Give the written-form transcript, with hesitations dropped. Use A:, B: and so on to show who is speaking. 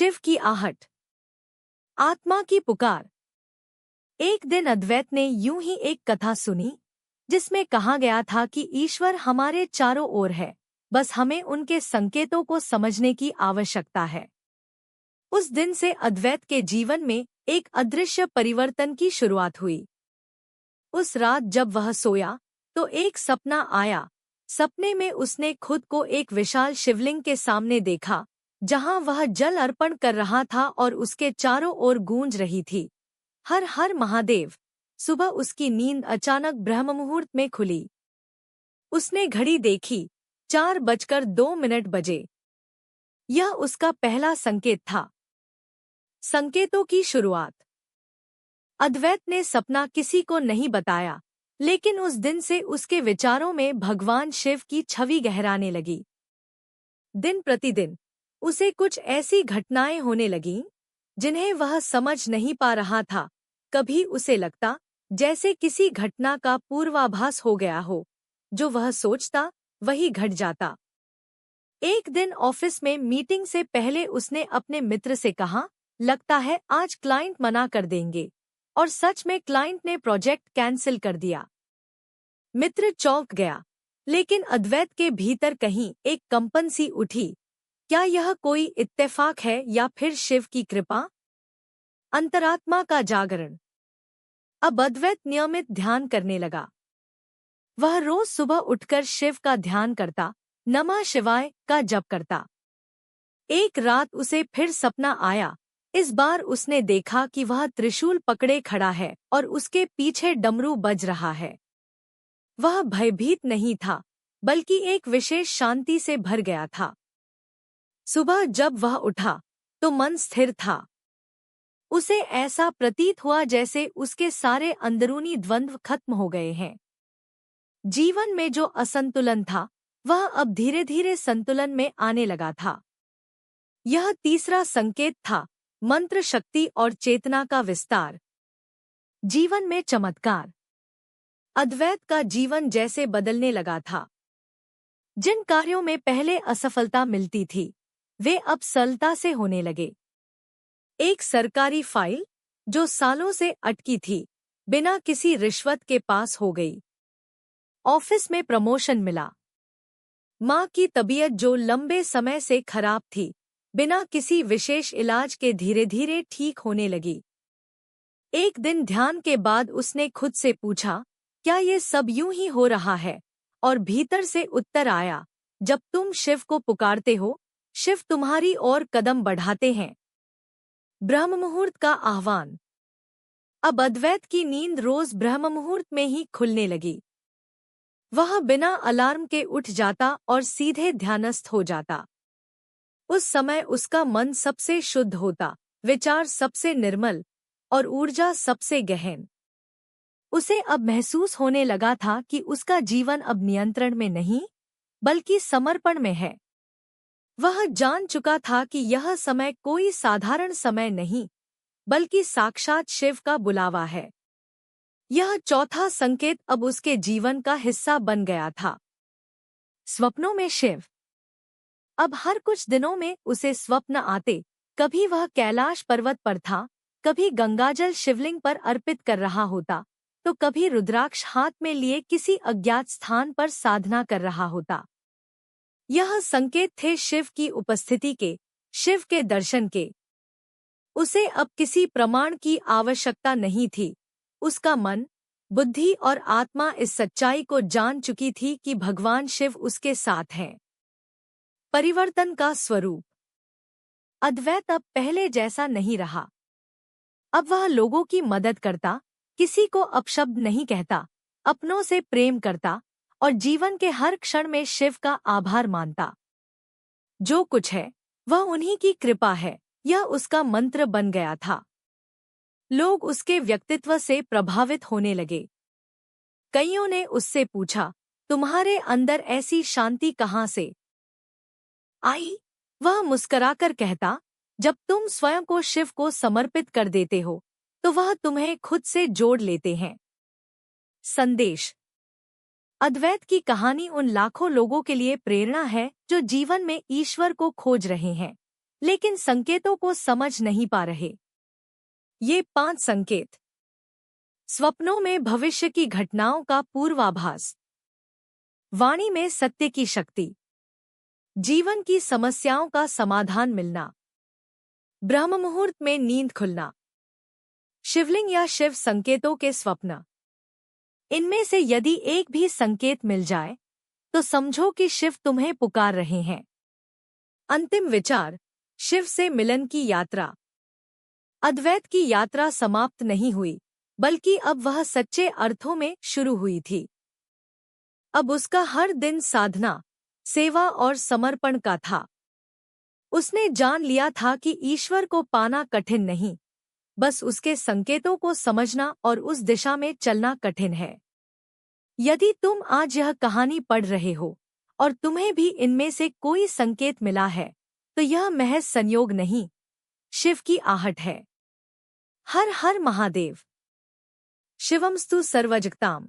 A: शिव की आहट, आत्मा की पुकार। एक दिन अद्वैत ने यूं ही एक कथा सुनी जिसमें कहा गया था कि ईश्वर हमारे चारों ओर है, बस हमें उनके संकेतों को समझने की आवश्यकता है। उस दिन से अद्वैत के जीवन में एक अदृश्य परिवर्तन की शुरुआत हुई। उस रात जब वह सोया तो एक सपना आया। सपने में उसने खुद को एक विशाल शिवलिंग के सामने देखा, जहां वह जल अर्पण कर रहा था और उसके चारों ओर गूंज रही थी, हर हर महादेव। सुबह उसकी नींद अचानक ब्रह्म मुहूर्त में खुली। उसने घड़ी देखी, 4:02 बजे। यह उसका पहला संकेत था। संकेतों की शुरुआत। अद्वैत ने सपना किसी को नहीं बताया, लेकिन उस दिन से उसके विचारों में भगवान शिव की छवि गहराने लगी। दिन प्रतिदिन उसे कुछ ऐसी घटनाएं होने लगीं जिन्हें वह समझ नहीं पा रहा था। कभी उसे लगता जैसे किसी घटना का पूर्वाभास हो गया हो, जो वह सोचता वही घट जाता। एक दिन ऑफिस में मीटिंग से पहले उसने अपने मित्र से कहा, लगता है आज क्लाइंट मना कर देंगे। और सच में क्लाइंट ने प्रोजेक्ट कैंसिल कर दिया। मित्र चौंक गया, लेकिन अद्वैत के भीतर कहीं एक कंपन सी उठी। क्या यह कोई इत्तेफाक है या फिर शिव की कृपा? अंतरात्मा का जागरण। अब अद्वैत नियमित ध्यान करने लगा। वह रोज सुबह उठकर शिव का ध्यान करता, नमः शिवाय का जप करता। एक रात उसे फिर सपना आया। इस बार उसने देखा कि वह त्रिशूल पकड़े खड़ा है और उसके पीछे डमरू बज रहा है। वह भयभीत नहीं था, बल्कि एक विशेष शांति से भर गया था। सुबह जब वह उठा तो मन स्थिर था। उसे ऐसा प्रतीत हुआ जैसे उसके सारे अंदरूनी द्वंद्व खत्म हो गए हैं। जीवन में जो असंतुलन था, वह अब धीरे धीरे संतुलन में आने लगा था। यह तीसरा संकेत था, मंत्र शक्ति और चेतना का विस्तार। जीवन में चमत्कार। अद्वैत का जीवन जैसे बदलने लगा था। जिन कार्यों में पहले असफलता मिलती थी, वे अब सरलता से होने लगे। एक सरकारी फाइल जो सालों से अटकी थी, बिना किसी रिश्वत के पास हो गई। ऑफिस में प्रमोशन मिला। माँ की तबीयत जो लंबे समय से खराब थी, बिना किसी विशेष इलाज के धीरे धीरे ठीक होने लगी। एक दिन ध्यान के बाद उसने खुद से पूछा, क्या ये सब यूं ही हो रहा है? और भीतर से उत्तर आया, जब तुम शिव को पुकारते हो, शिव तुम्हारी ओर कदम बढ़ाते हैं। ब्रह्म मुहूर्त का आह्वान। अब अद्वैत की नींद रोज ब्रह्म मुहूर्त में ही खुलने लगी। वह बिना अलार्म के उठ जाता और सीधे ध्यानस्थ हो जाता। उस समय उसका मन सबसे शुद्ध होता, विचार सबसे निर्मल और ऊर्जा सबसे गहन। उसे अब महसूस होने लगा था कि उसका जीवन अब नियंत्रण में नहीं, बल्कि समर्पण में है। वह जान चुका था कि यह समय कोई साधारण समय नहीं, बल्कि साक्षात शिव का बुलावा है। यह चौथा संकेत अब उसके जीवन का हिस्सा बन गया था। स्वप्नों में शिव। अब हर कुछ दिनों में उसे स्वप्न आते। कभी वह कैलाश पर्वत पर था, कभी गंगाजल शिवलिंग पर अर्पित कर रहा होता, तो कभी रुद्राक्ष हाथ में लिए किसी अज्ञात स्थान पर साधना कर रहा होता। यह संकेत थे शिव की उपस्थिति के, शिव के दर्शन के। उसे अब किसी प्रमाण की आवश्यकता नहीं थी। उसका मन, बुद्धि और आत्मा इस सच्चाई को जान चुकी थी कि भगवान शिव उसके साथ हैं। परिवर्तन का स्वरूप। अद्वैत अब पहले जैसा नहीं रहा। अब वह लोगों की मदद करता, किसी को अपशब्द नहीं कहता, अपनों से प्रेम करता और जीवन के हर क्षण में शिव का आभार मानता। जो कुछ है वह उन्हीं की कृपा है, यह उसका मंत्र बन गया था। लोग उसके व्यक्तित्व से प्रभावित होने लगे। कईयों ने उससे पूछा, तुम्हारे अंदर ऐसी शांति कहाँ से आई? वह मुस्कराकर कहता, जब तुम स्वयं को शिव को समर्पित कर देते हो, तो वह तुम्हें खुद से जोड़ लेते हैं। संदेश। अद्वैत की कहानी उन लाखों लोगों के लिए प्रेरणा है जो जीवन में ईश्वर को खोज रहे हैं। लेकिन संकेतों को समझ नहीं पा रहे। ये 5 संकेत। स्वप्नों में भविष्य की घटनाओं का पूर्वाभास, वाणी में सत्य की शक्ति, जीवन की समस्याओं का समाधान मिलना, ब्रह्म मुहूर्त में नींद खुलना, शिवलिंग या शिव संकेतों के स्वप्न। इनमें से यदि एक भी संकेत मिल जाए तो समझो कि शिव तुम्हें पुकार रहे हैं। अंतिम विचार, शिव से मिलन की यात्रा। अद्वैत की यात्रा समाप्त नहीं हुई, बल्कि अब वह सच्चे अर्थों में शुरू हुई थी। अब उसका हर दिन साधना, सेवा और समर्पण का था। उसने जान लिया था कि ईश्वर को पाना कठिन नहीं, बस उसके संकेतों को समझना और उस दिशा में चलना कठिन है। यदि तुम आज यह कहानी पढ़ रहे हो और तुम्हें भी इनमें से कोई संकेत मिला है, तो यह महज संयोग नहीं, शिव की आहट है। हर हर महादेव। शिवमस्तु सर्वजगताम।